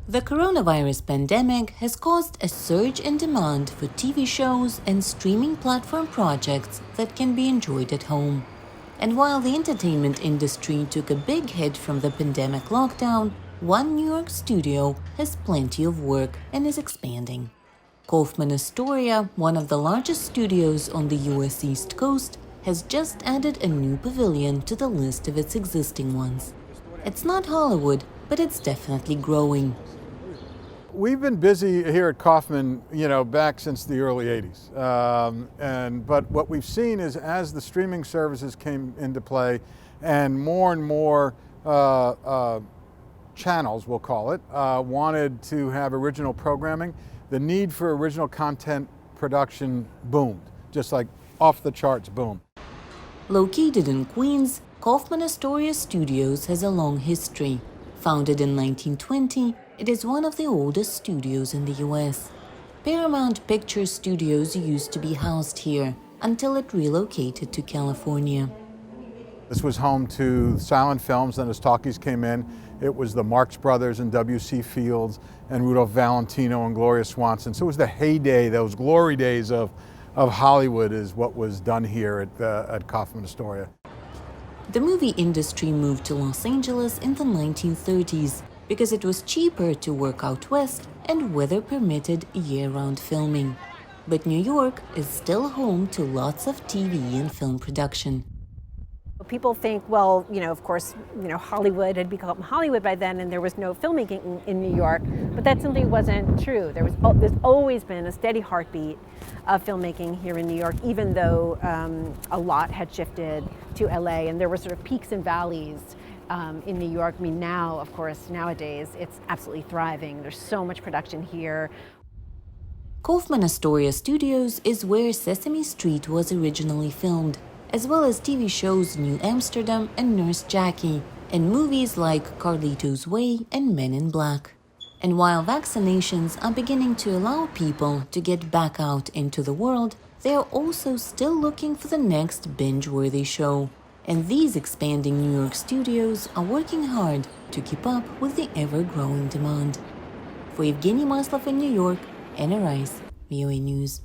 The coronavirus pandemic has caused a surge in demand for TV shows and streaming platform projects that can be enjoyed at home. And while the entertainment industry took a big hit from the pandemic lockdown, one New York studio has plenty of work and is expanding. Kaufman Astoria, one of the largest studios on the US East Coast, has just added a new pavilion to the list of its existing ones. It's not Hollywood, but it's definitely growing. We've been busy here at Kaufman, back since the early 80s. But what we've seen is as the streaming services came into play and more channels, we'll call it, wanted to have original programming, the need for original content production boomed, just like off the charts boom. Located in Queens, Kaufman Astoria Studios has a long history. Founded in 1920, it is one of the oldest studios in the US. Paramount Picture Studios used to be housed here until it relocated to California. This was home to silent films. Then as talkies came in, it was the Marx Brothers and W.C. Fields and Rudolph Valentino and Gloria Swanson. So it was the heyday, those glory days of Hollywood is what was done here at Kaufman Astoria. The movie industry moved to Los Angeles in the 1930s because it was cheaper to work out west and weather permitted year-round filming. But New York is still home to lots of TV and film production. People think, well, of course, Hollywood had become Hollywood by then and there was no filmmaking in New York, but that simply wasn't true. There's always been a steady heartbeat of filmmaking here in New York, even though a lot had shifted to LA and there were sort of peaks and valleys in New York. I mean, now, of course, nowadays, it's absolutely thriving. There's so much production here. Kaufman Astoria Studios is where Sesame Street was originally filmed, as well as TV shows New Amsterdam and Nurse Jackie, and movies like Carlito's Way and Men in Black. And while vaccinations are beginning to allow people to get back out into the world, they are also still looking for the next binge-worthy show. And these expanding New York studios are working hard to keep up with the ever-growing demand. For Evgeny Maslov in New York, Anna Rice, VOA News.